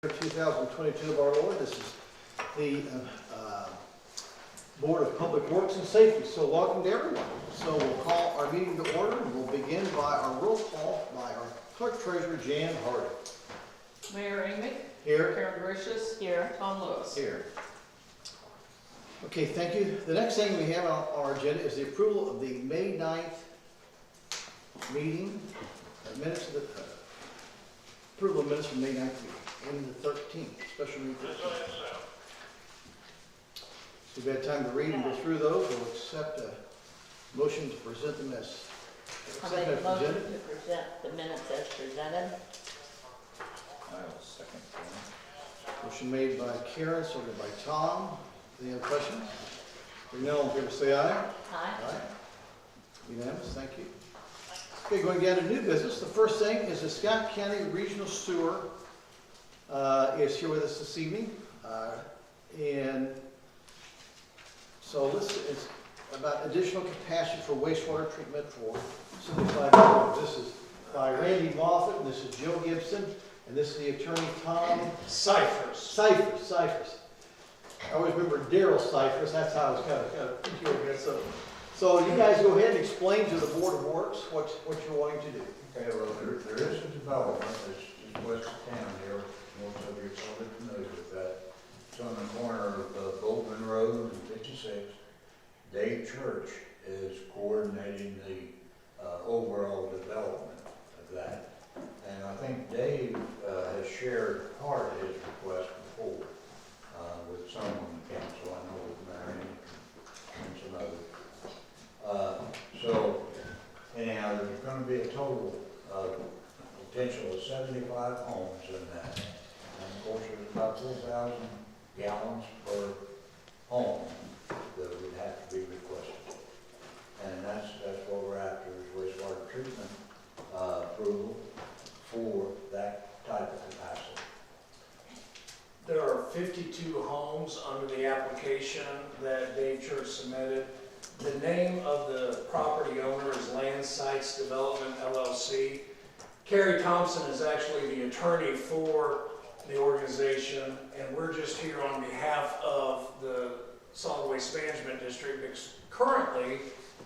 2022 of our Lord. This is the Board of Public Works and Safety. So welcome to everyone. So we'll call our meeting to order, and we'll begin by our roll call by our Clerk Treasurer Jan Hardy. Mayor Amick. Here. Karen Gracious. Here. Tom Lewis. Here. Okay, thank you. The next thing we have on our agenda is the approval of the May 9th meeting, minutes of the approval of minutes from May 9th meeting. And the 13th, special meeting. So we've had time to read and go through those. We'll accept a motion to present them as I make a motion to present the minutes as presented. I will second that. Motion made by Karen, seconded by Tom. Any other questions? Hearing none, all in favor say aye. Aye. Unanimous, thank you. Okay, going down to new business. The first thing is the Scott County Regional Sewer is here with us this evening. And so this is about additional capacity for wastewater treatment for 75 hours. This is by Randy Moffett, and this is Joe Gibson, and this is the attorney Tom Cyphers. I always remember Daryl Cyphers. That's how I was kind of peculiar. So you guys go ahead and explain to the Board of Works what you're wanting to do. Okay, well, there is a development that's west of town here. Most of you are probably familiar with that. It's on the corner of Goldman Road and 56. Dave Church is coordinating the overall development of that. And I think Dave has shared part of his request before with someone on the council. I know with Mary and some others. So anyhow, there's going to be a total potential of 75 homes in that. And of course, there's about 4,000 gallons per home that would have to be requested. And that's what we're after is wastewater treatment approval for that type of capacity. There are 52 homes under the application that Dave Church submitted. The name of the property owner is Land Sites Development, LLC. Carrie Thompson is actually the attorney for the organization, and we're just here on behalf of the Solid Waste Management District, because currently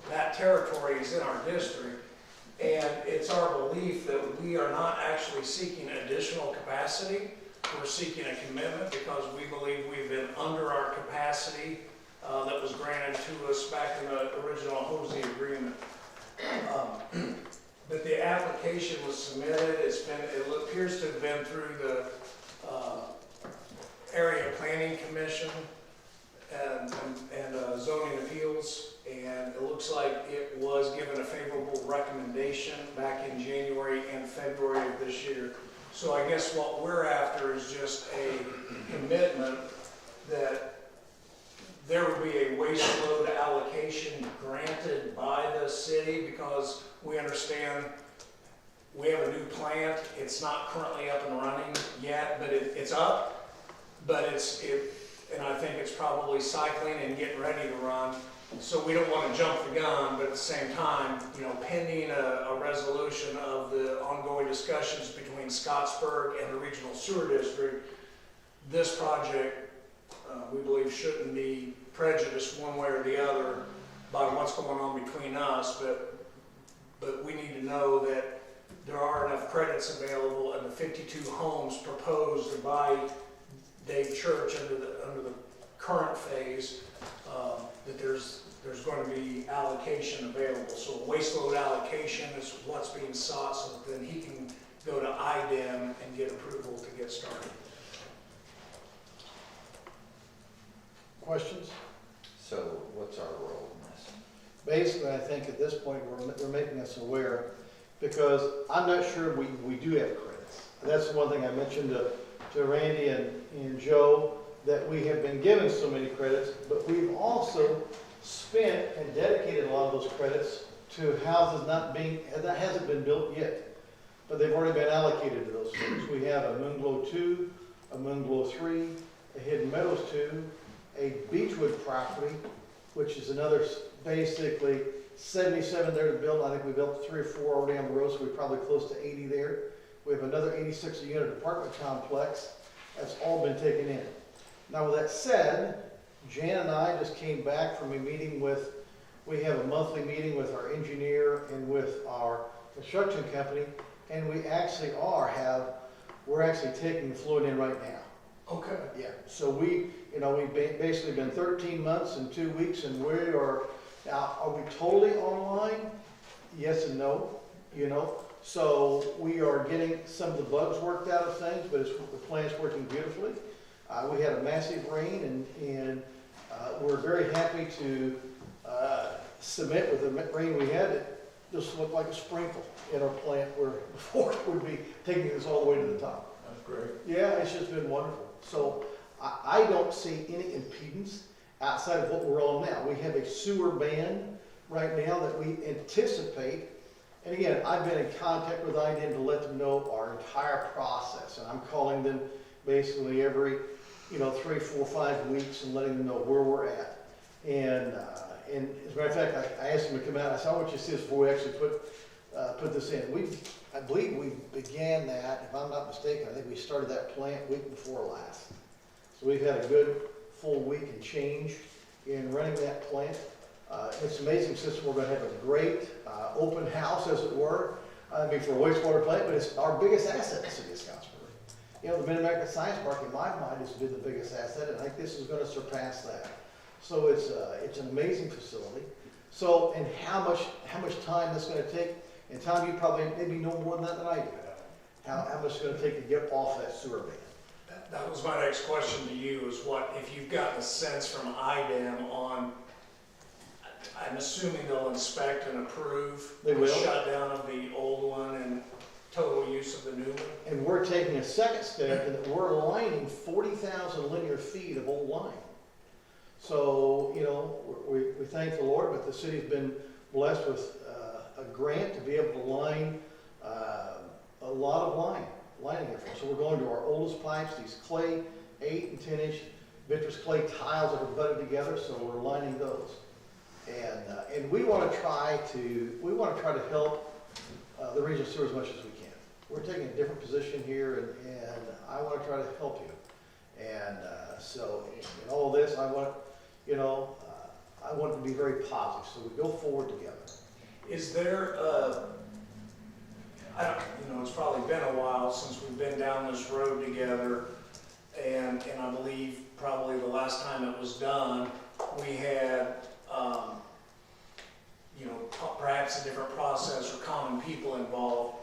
that territory is in our district, and it's our belief that we are not actually seeking additional capacity. We're seeking a commitment because we believe we've been under our capacity that was granted to us back in the original HOSI agreement. But the application was submitted. It appears to have been through the Area Planning Commission and Zoning Appeals, and it looks like it was given a favorable recommendation back in January and February of this year. So I guess what we're after is just a commitment that there would be a waste load allocation granted by the city, because we understand we have a new plant. It's not currently up and running yet, but it's up. But and I think it's probably cycling and getting ready to run. So we don't want to jump the gun, but at the same time, pending a resolution of the ongoing discussions between Scottsburg and the Regional Sewer District, this project we believe shouldn't be prejudiced one way or the other by what's going on between us, but we need to know that there are enough credits available, and the 52 homes proposed by Dave Church under the current phase, that there's going to be allocation available. So waste load allocation is what's being sought, so that then he can go to IDEM and get approval to get started. Questions? So what's our role in this? Basically, I think at this point we're making us aware, because I'm not sure we do have credits. That's one thing I mentioned to Randy and Joe, that we have been given so many credits, but we've also spent and dedicated a lot of those credits to houses that hasn't been built yet, but they've already been allocated to those things. We have a Moonglow 2, a Moonglow 3, a Hidden Meadows 2, a Beechwood property, which is another basically 77 there to build. I think we built 3 or 4 already on the road, so we're probably close to 80 there. We have another 86 unit apartment complex. That's all been taken in. Now, with that said, Jan and I just came back from a meeting with, we have a monthly meeting with our engineer and with our construction company, and we actually we're actually taking the fluid in right now. Okay. Yeah, so we've basically been 13 months and 2 weeks, and we are, now, are we totally online? Yes and no, So we are getting some of the bugs worked out of things, but the plant's working beautifully. We had a massive rain, and we're very happy to submit with the rain we had. It just looked like a sprinkle in our plant, where before it would be taking us all the way to the top. That's great. Yeah, it's just been wonderful. So I don't see any impedance outside of what we're on now. We have a sewer ban right now that we anticipate. And again, I've been in contact with IDEM to let them know our entire process. And I'm calling them basically every, 3, 4, 5 weeks and letting them know where we're at. And as a matter of fact, I asked them to come out. I said, I want you to see this before we actually put this in. I believe we began that, if I'm not mistaken, I think we started that plant week before last. So we've had a good full week and change in running that plant. It's an amazing system. We're going to have a great open house, as it were, for a wastewater plant, but it's our biggest asset in the city of Scottsburg. The Mid-America Science Park, in my mind, has been the biggest asset, and I think this is going to surpass that. So it's an amazing facility. So, and how much time that's going to take? And Tom, you probably maybe know more than I do. How much it's going to take to get off that sewer ban? That was my next question to you, is what, if you've gotten a sense from IDEM on, I'm assuming they'll inspect and approve They the will. shutdown of the old one and total use of the new one? And we're taking a second step, and we're lining 40,000 linear feet of old line. So, we thank the Lord, but the city's been blessed with a grant to be able to line a lot of lining here. So we're going to our oldest pipes, these clay 8 and 10 inch vitreous clay tiles that are butted together. So we're lining those, and we want to try to help the regional sewer as much as we can. We're taking a different position here, and I want to try to help you. And so in all this, I want it to be very positive. So we go forward together. Is there it's probably been a while since we've been down this road together, and I believe probably the last time it was done, we had, perhaps a different process or common people involved.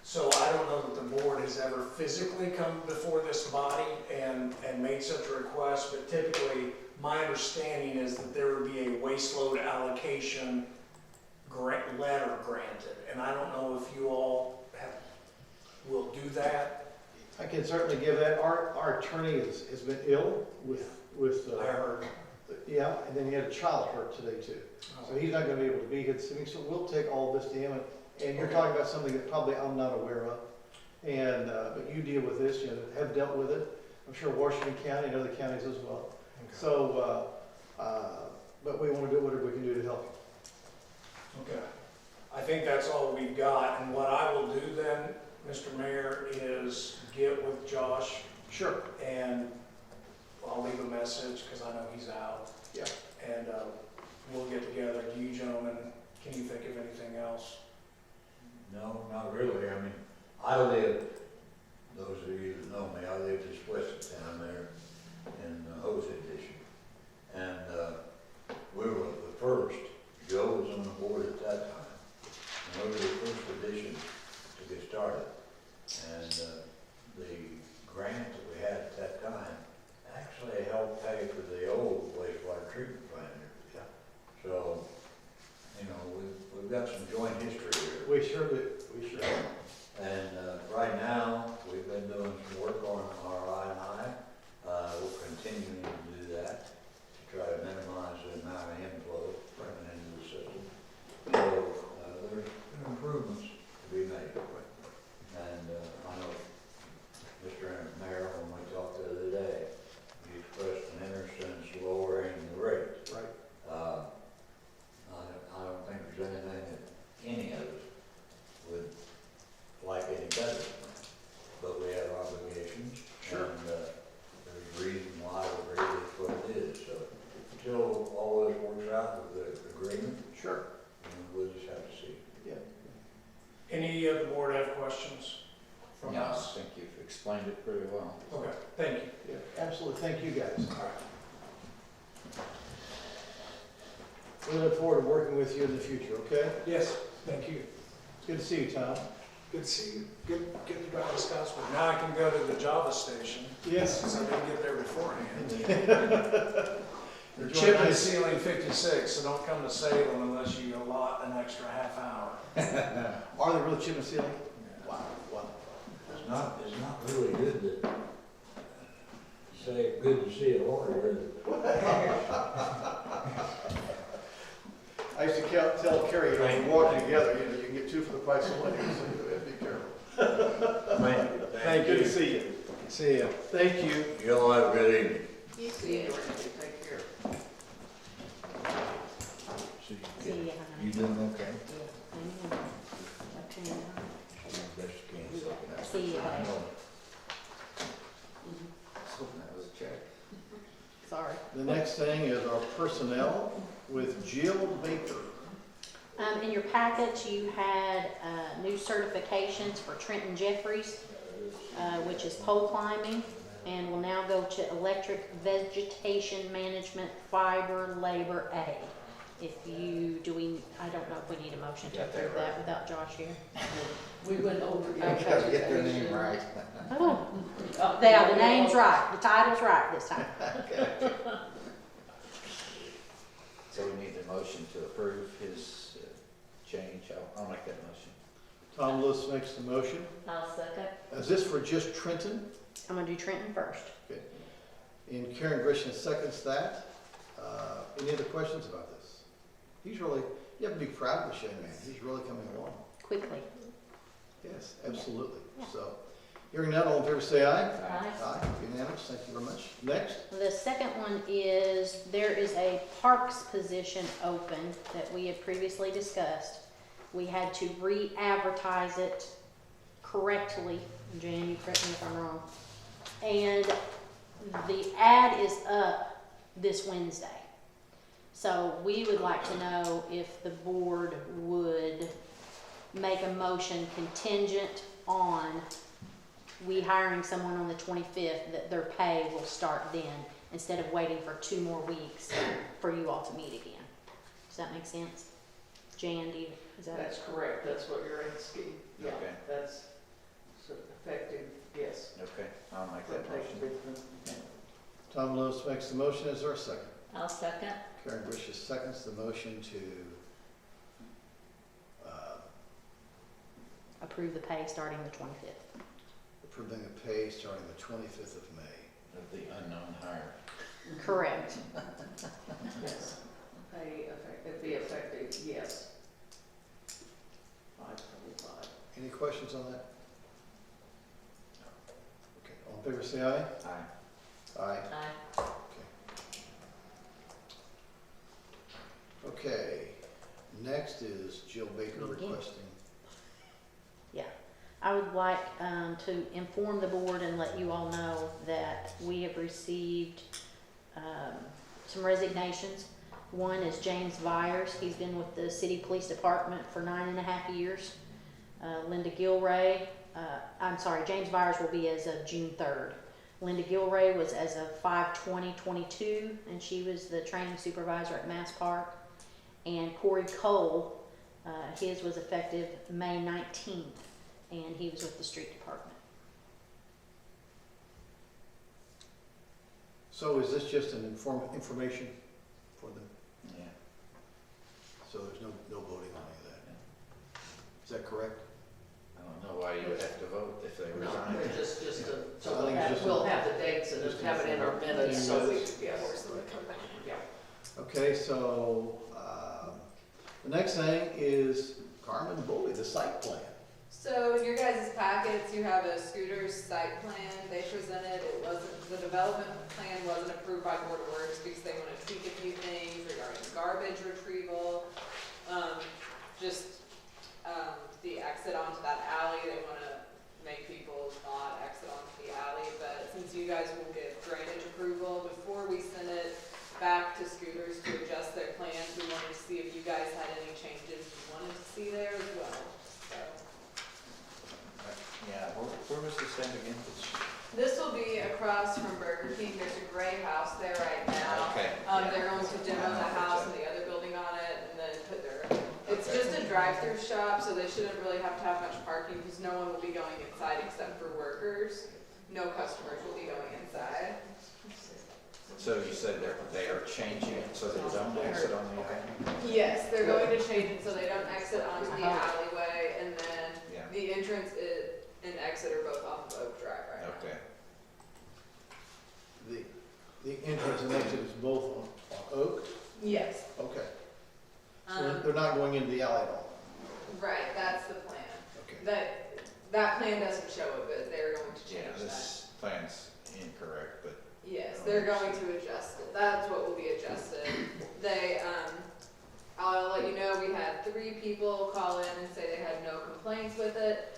So I don't know that the board has ever physically come before this body and made such a request, but typically my understanding is that there would be a waste load allocation letter granted, and I don't know if you all will do that. I can certainly give that. Our attorney has been ill with I heard. yeah, and then he had a child hurt today too. So he's not going to be able to be here this evening. So we'll take all this to him. And you're talking about something that probably I'm not aware of. And but you deal with this. Have dealt with it. I'm sure Washington County and other counties as well. Okay. So, but we want to do whatever we can do to help you. Okay. I think that's all we've got, and what I will do then, Mr. Mayor, is get with Josh, Sure. and I'll leave a message, because I know he's out. Yeah. And we'll get together. Do you gentlemen, can you think of anything else? No, not really. I mean, I live, those of you that know me, I live just west of town there in Jose Edition. And we were the first, Joe was on the board at that time, and we were the first edition to get started. And the grant that we had at that time actually helped pay for the old wastewater treatment plant here. Yeah. So, we've got some joint history here. We sure do. We sure do. And right now, have questions from Yeah, I us? think you've explained it pretty well. Okay, thank you. Yeah, absolutely, thank you guys. We look forward to working with you in the future, okay? Yes, thank you. Good to see you, Tom. Good to see you. Good to drive to Scottsburg. Now I can go to the Java station, Yes. since I didn't get there beforehand. They're Enjoy chip and nice- sealing 56, so don't come to Salem unless you allot an extra half hour. Are they really chip and sealing? Wow, wow. It's not really good to say good to see a lawyer, is it? I used to tell Carrie, when we walk together, you know, you can get two for the price of one, so you have to be careful. Thank Good to see you. See ya. Thank you. You all have a good evening. You see it, take care. See ya, honey. You doing okay? Yeah. Okay. Best you can. See you, honey. Hoping that was a check. Sorry. The next thing is our personnel with Jill Baker. In your package, you had new certifications for Trenton Jeffries, which is pole climbing, and will now go to electric vegetation management fiber labor A. I don't know if we need a motion to Got that approve right. that without Josh here. We went over your Gotta get their name right. Oh, the name's right, the title's right this time. So we need a motion to approve his change. I'll make that motion. Tom Lewis makes the motion. I'll second. Is this for just Trenton? I'm gonna do Trenton first. And Karen Grisham seconds that. Any other questions about this? He's really, you have to be proud of the young man. He's really coming along. Quickly. Yes, absolutely. Yeah. So, hearing none, all in favor say aye. Aye. Aye, unanimous, thank you very much. Next, The second one is, there is a parks position open that we had previously discussed. We had to re-advertise it correctly. Jan, you correct me if I'm wrong. And the ad is up this Wednesday. So we would like to know if the board would make a motion contingent on we hiring someone on the 25th, that their pay will start then, instead of waiting for 2 more weeks for you all to meet again. Does that make sense? Jan, is that? That's correct, that's what you're asking. Yeah, Okay. that's effective, yes. Okay, I'll make that motion. Tom Lewis makes the motion, is there a second? I'll second. Karen Grisham seconds the motion to, Approve the pay starting the 25th. approving a pay starting the 25th of May. Of the unknown hire. Correct. Yes. Pay effective, be effective, yes. 5:25. Any questions on that? Okay, all in favor say aye. Aye. Aye. Aye. Okay, next is Jill Baker Me again. requesting. I would like to inform the board and let you all know that we have received some resignations. One is James Byers. He's been with the city police department for 9.5 years. Linda Gilray, James Byers will be as of June 3rd. Linda Gilray was as of 5/20/22, and she was the training supervisor at Mass Park. And Corey Cole, his was effective May 19th. And he was with the street department. So is this just an information for them? Yeah. So there's no voting on any of that? Is that correct? I don't know why you would have to vote if they No, resign. they're just I so think it's just we'll a- have the dates and just have it in our a- minutes, so we, minutes. yes. Yeah. Okay, so, the next thing is Carmen Bully, the site plan. So in your guys' packets, you have a scooters site plan they presented. It wasn't, the development plan wasn't approved by Board of Works because they want to tweak a few things regarding garbage retrieval. The exit onto that alley, they want to make people not exit onto the alley. But since you guys will get drainage approval, before we send it back to scooters to adjust their plans, we wanted to see if you guys had any changes you wanted to see there as well, so. where was this at again? This will be across from Burger King. There's a gray house there right now. Okay. They're going to demo the house and the other building on it and then put their, it's just a drive-through shop, so they shouldn't really have to have much parking because no one will be going inside except for workers. No customers will be going inside. So you said they are changing it so they don't exit on the alley? Yes, they're going to change it so they don't exit onto the alleyway and then Yeah, the entrance and exit are both off of Oak Drive right now. okay. The entrance and exit is both on Oak? Yes. Okay. So they're not going into the alley at all? Right, that's the plan. Okay. That plan doesn't show it, but they're going to Yeah, change that. this plan's incorrect, but Yes, they're going to adjust it. That's what will be adjusted. They, I'll let you know, we had 3 people call in and say they had no complaints with it.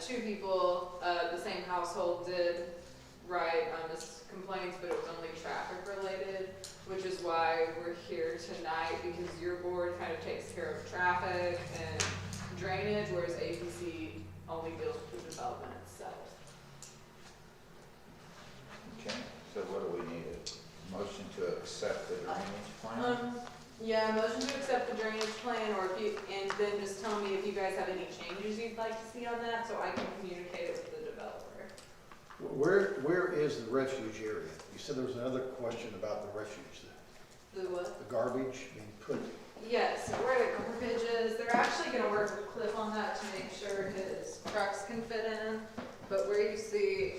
2 people, the same household did write this complaints, but it was only traffic related, which is why we're here tonight, because your board kind of takes care of traffic and drainage, whereas APC only deals with the development itself. okay. So what do we need? A motion to accept the drainage plan? Yeah, motion to accept the drainage plan, or if you, and then just tell me if you guys have any changes you'd like to see on that, so I can communicate it with the developer. Where is the refuge area? You said there was another question about the refuge, The what? the garbage being put. Yes, so where the garbage is, they're actually gonna work with Cliff on that to make sure his trucks can fit in. But where you see,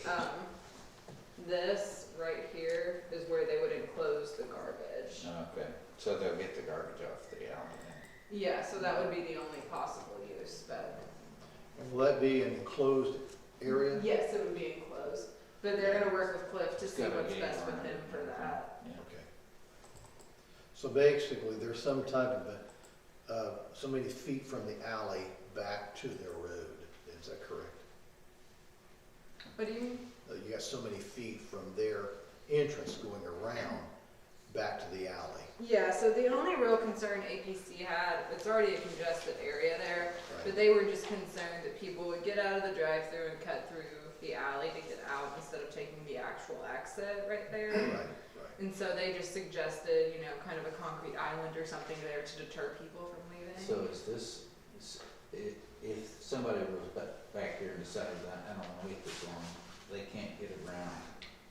this right here is where they would enclose the garbage. Okay, so they'll get the garbage off the alley then? Yeah, so that would be the only possible use, but. And will that be an enclosed area? Yes, it would be enclosed, but they're gonna work with Cliff to see Got a what's gate best with around him it. for that. Yeah. Okay. So basically, there's some type of so many feet from the alley back to their road. Is that correct? What do you mean? You got so many feet from their entrance going around back to the alley. Yeah, so the only real concern APC had, it's already a congested area there, but Right. they were just concerned that people would get out of the drive-through and cut through the alley to get out instead of taking the actual exit right there. Right. And so they just suggested, kind of a concrete island or something there to deter people from leaving. So is this, if somebody was back here and decided that I don't want to wait this long, they can't get around?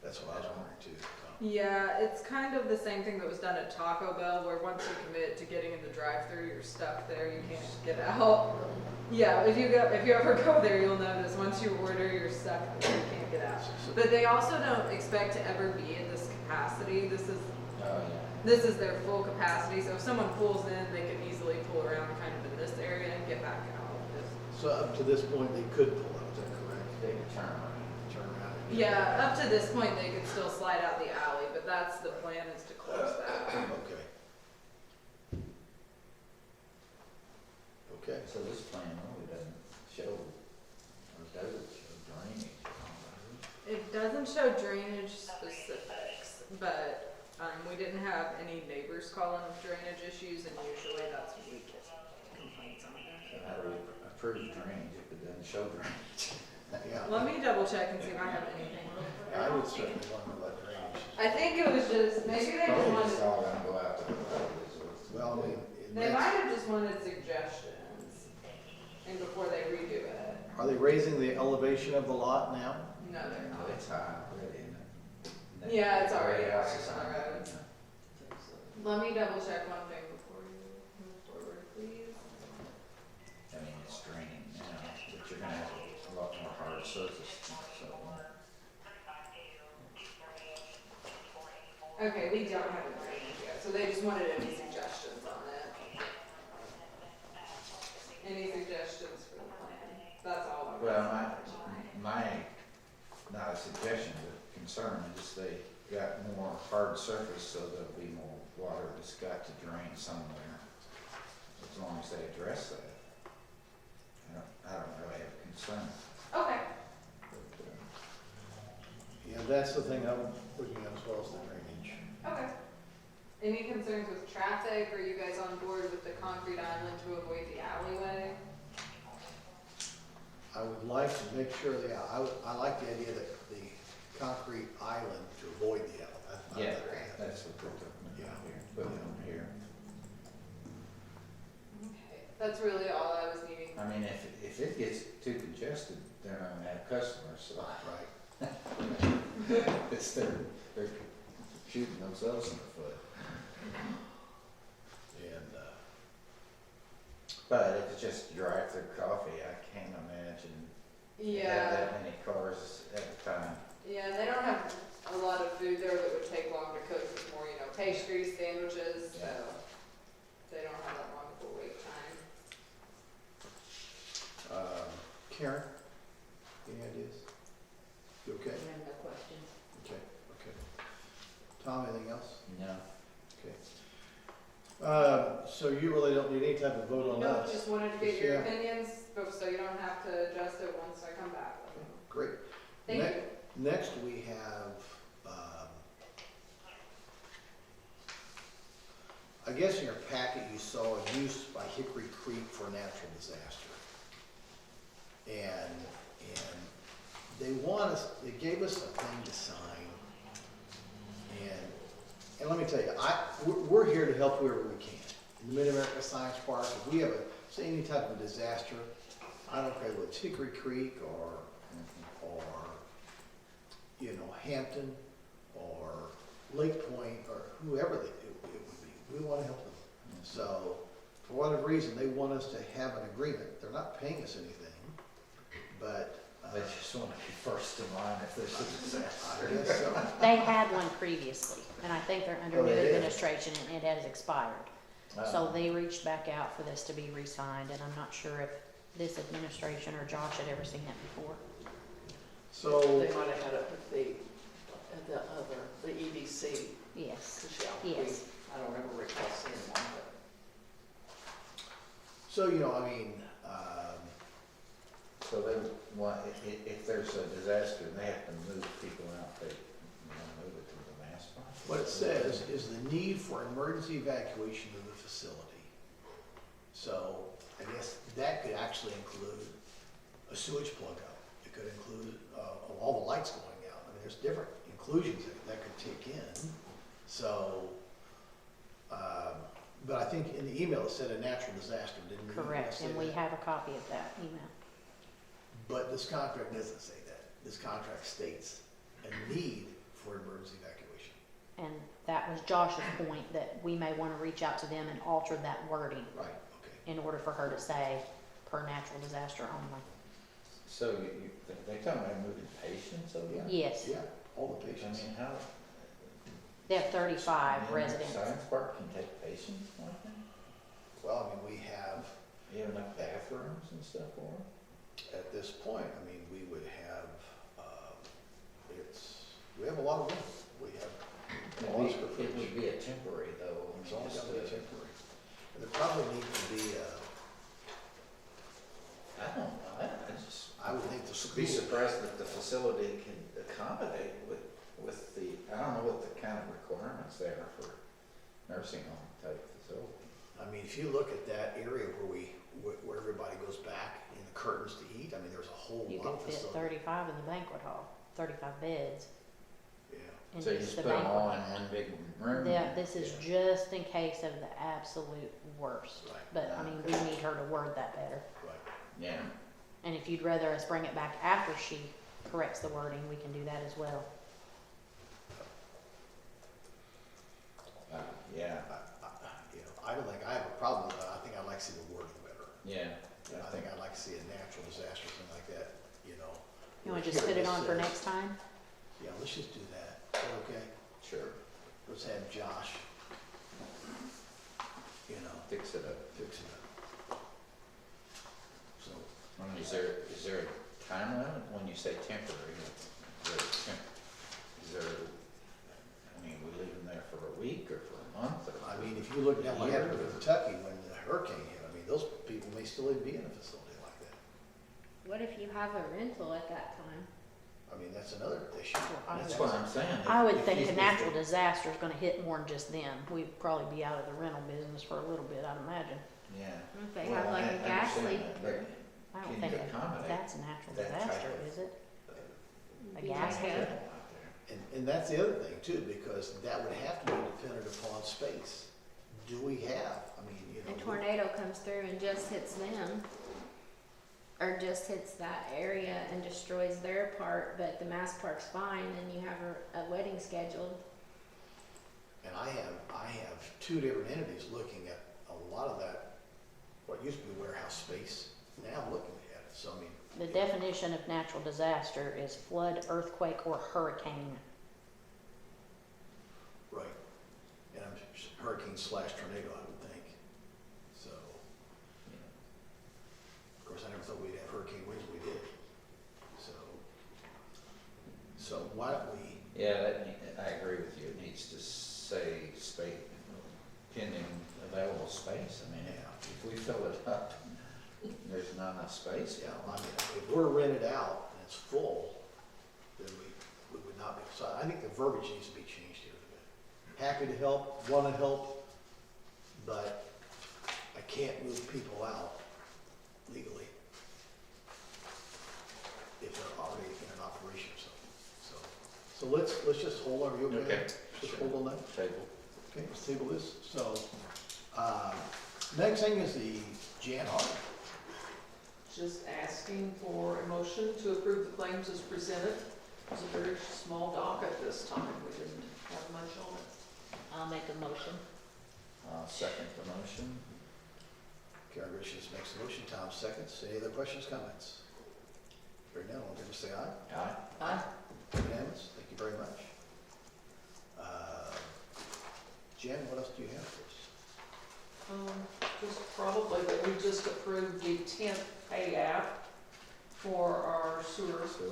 That's what I was wondering too. Yeah, it's kind of the same thing that was done at Taco Bell, where once you commit to getting in the drive-through, you're stuck there, you can't get out. Yeah, if you ever go there, you'll notice once you order, you're stuck there, you can't get out. But they also don't expect to ever be at this capacity. This is their full capacity, so if someone pulls in, they can easily pull around kind of in this area and get back out. So up to this point, they could pull out, is that correct? They can turn around. Turn around. Yeah, up to this point, they could still slide out the alley, but that's the plan, is to close that. Okay. Okay. So this plan really doesn't show, or does it show drainage on the roof? It doesn't show drainage specifics, but we didn't have any neighbors calling with drainage issues, and usually that's when we get complaints on So that. how do we approve drainage if it doesn't show drainage? Yeah. Let me double check and see if I have anything. I would certainly want to know about drainage. I think it was just, maybe they just Probably wanted, it's all gonna go out to the road, is what's- Well, I mean, they might have just wanted suggestions, and before they redo it. are they raising the elevation of the lot now? No, they're No, not. it's high already, isn't it? Yeah, it's already Everybody else higher is on the high. roads. Let me double check one thing before you move forward, please. I mean, it's draining now, but you're gonna have a lot more hard surface, so. Okay, we don't have a drainage yet, so they just wanted any suggestions on it. Any suggestions for the plan? That's all. I'm Well, asking. not a suggestion, but concern is they got more hard surface, so there'll be more water that's got to drain somewhere, as long as they address that. I don't really have a concern, Okay. but, Yeah, that's the thing I'm looking at as well as the drainage. Okay. Any concerns with traffic? Are you guys on board with the concrete island to avoid the alleyway? I would like to make sure that, I like the idea that the concrete island to avoid the island. I Yeah, like that. that's what we're talking about here, put it on here. Okay, that's really all I was needing. I mean, if it gets too congested, they're not gonna have customers, so. Right. It's, they're shooting themselves in the foot. And, But if it's just drive-through coffee, I can't imagine they have Yeah, that many cars at a time. yeah, they don't have a lot of food there that would take long to cook. It's more, you know, pastries, sandwiches, so Yeah. they don't have that long of a wait time. Karen, any ideas? You okay? I have no questions. Okay, okay. Tom, anything else? No. Okay. So you really don't need any type of vote on No, that? just wanted to get your Yeah. opinions, so you don't have to adjust it once I come back. Great. Thank Ne- you. Next, we have, I guess in your packet you saw a use by Hickory Creek for natural disaster. And they want us, they gave us a thing to sign. And let me tell you, we're here to help whoever we can. In the Mid-America Science Park, if we have say any type of disaster, I don't care whether it's Hickory Creek or Hampton or Lake Point or whoever it would be, we want to help them. So for whatever reason, they want us to have an agreement. They're not paying us anything, but They just want to be first in line if there's a disaster. I guess so. They had one previously, and I think they're under Oh, new they did? administration and it has expired. So Um, they reached back out for this to be re-signed, and I'm not sure if this administration or Josh had ever seen it before. So, They might have had it with the EDC, Yes, Michelle. yes. I don't ever recall seeing one, but. so I mean, So they want, if there's a disaster and they have to move people out, they want to move it to the mass spot. what it says is the need for emergency evacuation of the facility. So I guess that could actually include a sewage plug out. It could include all the lights going out. I mean, there's different inclusions that could kick in. So, but I think in the email it said a natural disaster, didn't it? Correct, Say and we that? have a copy of that email. But this contract doesn't say that. This contract states a need for emergency evacuation. And that was Josh's point, that we may want to reach out to them and alter that wording Right, okay. in order for her to say, per natural disaster only. So they talking about moving patients over there? Yes, Yeah, all the I patients. mean, how? they have 35 the residents. Science Park can take patients like that? Well, I mean, we have, You have enough bathrooms and stuff for them? at this point, I mean, we would have, we have a lot of room. We have a lot of square It footage. would be a temporary though. It's all just, gotta be temporary. And there probably needs to be, I don't know, I just I would think the be school. surprised that the facility can accommodate with the, I don't know what the kind of requirements there are for nursing home type facility. I mean, if you look at that area where everybody goes back in the curtains to eat, I mean, there's a whole You lot can of fit facility. 35 in the banquet hall, 35 beds. Yeah. And So you it's just the put them banquet all hall. in one big room? Yeah, this is just in case of the absolute worst. Right. But, I mean, we need her to word that better. Right. Yeah. And if you'd rather us bring it back after she corrects the wording, we can do that as well. Yeah, I don't think I have a problem with that. I think I'd like to see the wording better. yeah. I think I'd like to see a natural disaster, something like that, You wanna just put it on for next time? Yeah, let's just do that. Is that okay? Sure, Let's have Josh, fix it up. fix it up. So, I mean, is there a time limit when you say temporary? Is there, I mean, we leave them there for a week or for a month or? I mean, if you look down here in Kentucky, when the hurricane hit, I mean, those people may still even be in a facility like that. What if you have a rental at that time? I mean, that's another issue. That's what I'm saying. I would If think you- a natural disaster is gonna hit more than just them. We'd probably be out of the rental business for a little bit, I'd imagine. Yeah. If they Well, have like I a gas understand leak that, or I don't Can think you accommodate that's a natural that type disaster, of- is it? A Be gas my leak? head. out there? And that's the other thing too, because that would have to be dependent upon space. Do we have, I mean, you know. A tornado comes through and just hits them, or just hits that area and destroys their part, but the mass park's fine, and you have a wedding scheduled. And I have two different entities looking at a lot of that, what used to be warehouse space, now looking at it, so I mean. The definition of natural disaster is flood, earthquake, or hurricane. Right. And I'm hurricane slash tornado, I would think. So, of course, I never thought we'd have hurricane winds, we did. So why don't we, Yeah, I agree with you, it needs to say space, pending available space, I mean, if we fill it up, there's not enough space. yeah, I mean, if we're rented out and it's full, then we would not be, so I think the verbiage needs to be changed here a bit. Happy to help, wanna help, but I can't move people out legally if they're already in an operation or something. So let's just hold on, you okay? Okay. Just hold on that. Table. Okay, let's table this. So, next thing is the Jan audit. Just asking for a motion to approve the claims as presented. It's a very small docket this time. We didn't have much on it. I'll make a motion. Second the motion. Karen Richards makes the motion, Tom seconds. Any other questions, comments? Hearing none, all in favor say aye. Aye. Aye. Unanimous, thank you very much. Jen, what else do you have for us? Just probably that we just approved the 10th pay app for our sewers. So,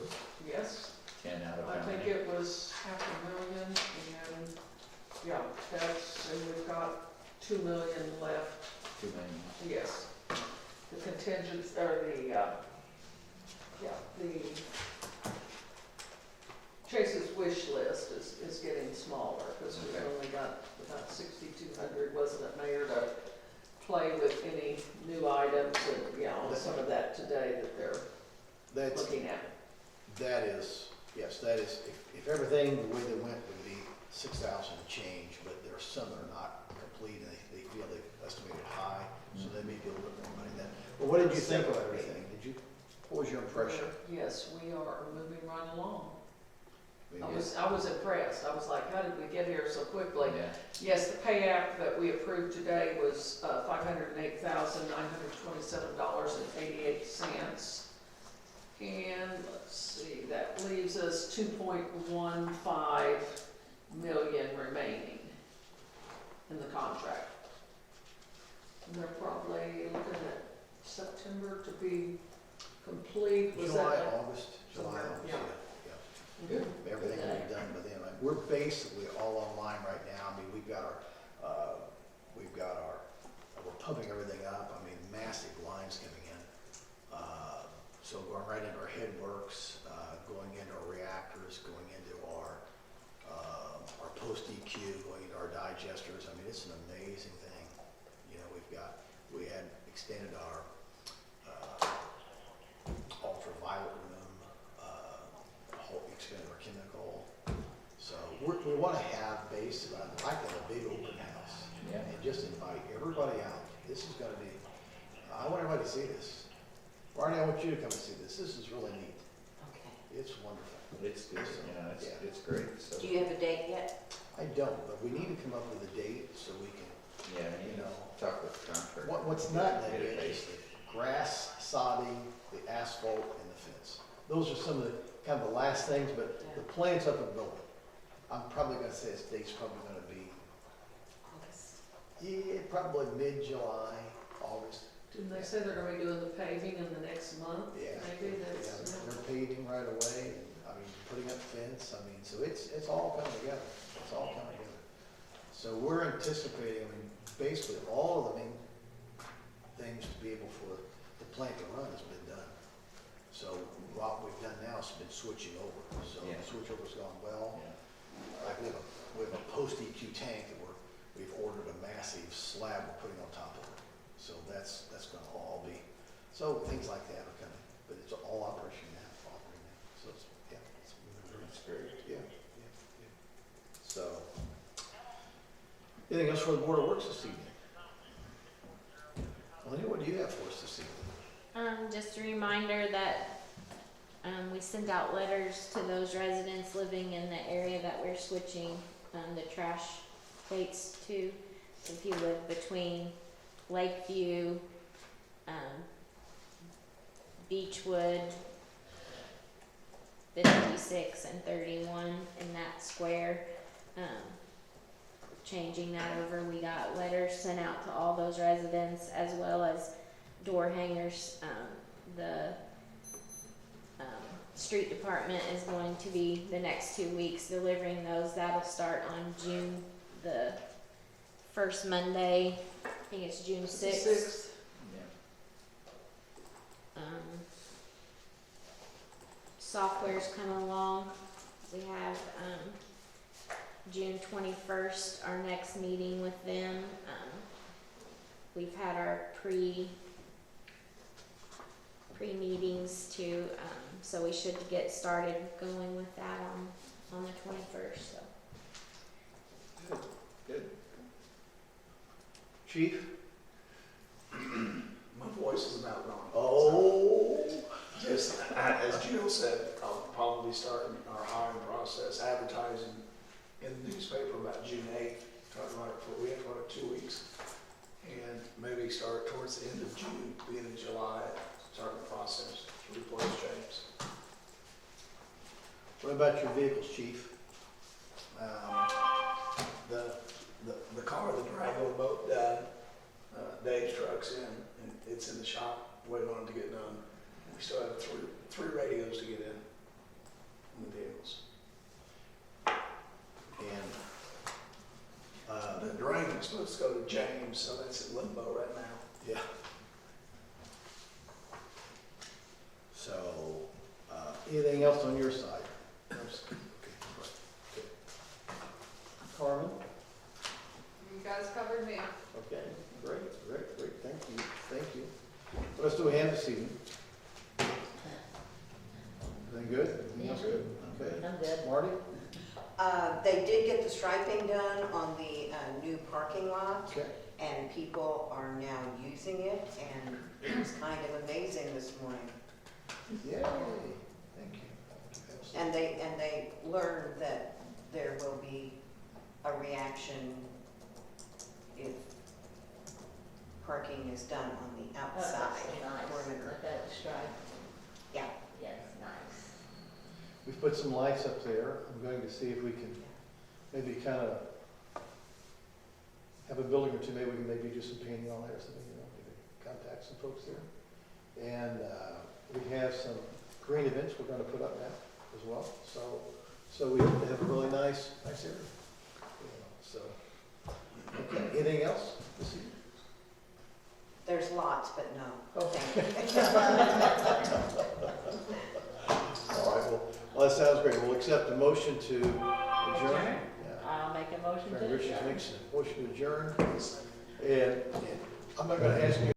Yes, 10 out of I how think many? it was $500,000 and, yeah, and we've got 2 million left. 2 million. Yes. The contingents, or the Chase's wish list is getting smaller, because we've Okay. only got about 6,200, wasn't it, Mayor, to play with any new items, and, on some of that today that they're That's, looking at. that is, yes, that is, if everything the way they went would be 6,000 and change, but there are some that are not complete, and they feel they've estimated high, so they may be a little bit more money than. But what did you think about everything? What was your impression? Yes, we are moving right along. Maybe I was impressed. I was like, how did we get here so quickly? Yeah. Yes, the pay app that we approved today was $508,927.88. And let's see, that leaves us 2.15 million remaining in the contract. And they're probably looking at September to be complete. Was July, that August, July, somewhere? August, Yeah. yeah. Good. Everything will be done by then. Right? We're basically all online right now. I mean, we're pumping everything up. I mean, massive lines coming in. So going right into our headworks, going into our reactors, going into our post EQ, going into our digesters. I mean, it's an amazing thing. You know, we had extended our ultraviolet room, expanded our chemical. So we want to have basically, I'd like to have a big open house. Yeah. And just invite everybody out. This is gonna be, I want everybody to see this. Barney, I want you to come and see this. This is really neat. Okay. It's wonderful. It's good, Yeah. it's great, so. Do you have a date yet? I don't, but we need to come up with a date so we can, Yeah, you know, talk with the contractor. what's not done Get a yet date. is the grass, sodding, the asphalt, and the fence. Those are some of the, kind of the last things, but the plant's up and going. I'm probably gonna say its date's probably gonna be, probably mid-July, August. Didn't they say they're gonna be doing the paving in the next month? Yeah. Maybe that's, Yeah, they're paving right away, and, I mean, putting up fence, I mean, so it's all coming together, it's all coming together. So we're anticipating, I mean, basically, all of the main things to be able for the plant to run has been done. So what we've done now has been switching over, so Yeah. the switchover's gone well. Yeah. Like we have a post EQ tank that we've ordered a massive slab we're putting on top of it. So that's gonna all be So things like that are kind of, but it's all operation now, operating now. So it's, yeah, it's moving very That's great. yeah, yeah, yeah. So, anything else for the Board of Works this evening? Lenny, what do you have for us this evening? Just a reminder that, we send out letters to those residents living in the area that we're switching, the trash plates to. So if you live between Lakeview, Beechwood, 56 and 31 in that square, changing that over. We got letters sent out to all those residents as well as door hangers. The street department is going to be the next 2 weeks delivering those. That'll start on June the first Monday. I think it's June 6th. Software's coming along. We have June 21st, our next meeting with them. We've had our pre-meetings too, so we should get started going with that on the 21st. So. Good. Chief? My voice is about gone. Oh. Just, as Jill said, I'll probably start our hiring process, advertising in the newspaper about June 8th. We have to run it 2 weeks. And maybe start towards the end of June, beginning of July, start the process to replace James. What about your vehicles, Chief? The car, the Drago boat done, Dave's truck's in, and it's in the shop, waiting on it to get done. We still have three radios to get in the vehicles. And The drain is supposed to go to James, so that's in limbo right now. yeah. So, anything else on your side? Okay, right, good. Carmen? You guys covered me. Okay, great, thank you. What else do we have this evening? Anything good? Anything else good? Okay. I'm good. Marty? They did get the striping done on the new parking lot, Okay. and people are now using it, and it was kind of amazing this morning. Yay, thank you. And they learned that there will be a reaction if parking is done on the outside. perimeter. Let that stripe. Yeah. Yes, nice. We've put some lights up there. I'm going to see if we can maybe kind of have a building or two, maybe we can maybe do some painting on there or something, maybe contact some folks there. And we have some green events we're going to put up now as well. So we hope to have a really nice area. So, okay, anything else this evening? There's lots, but no. Okay. All right, well, that sounds great. We'll accept the motion to adjourn. Yeah. I'll make a motion to Richard adjourn. makes a motion to adjourn. And I'm not going to ask you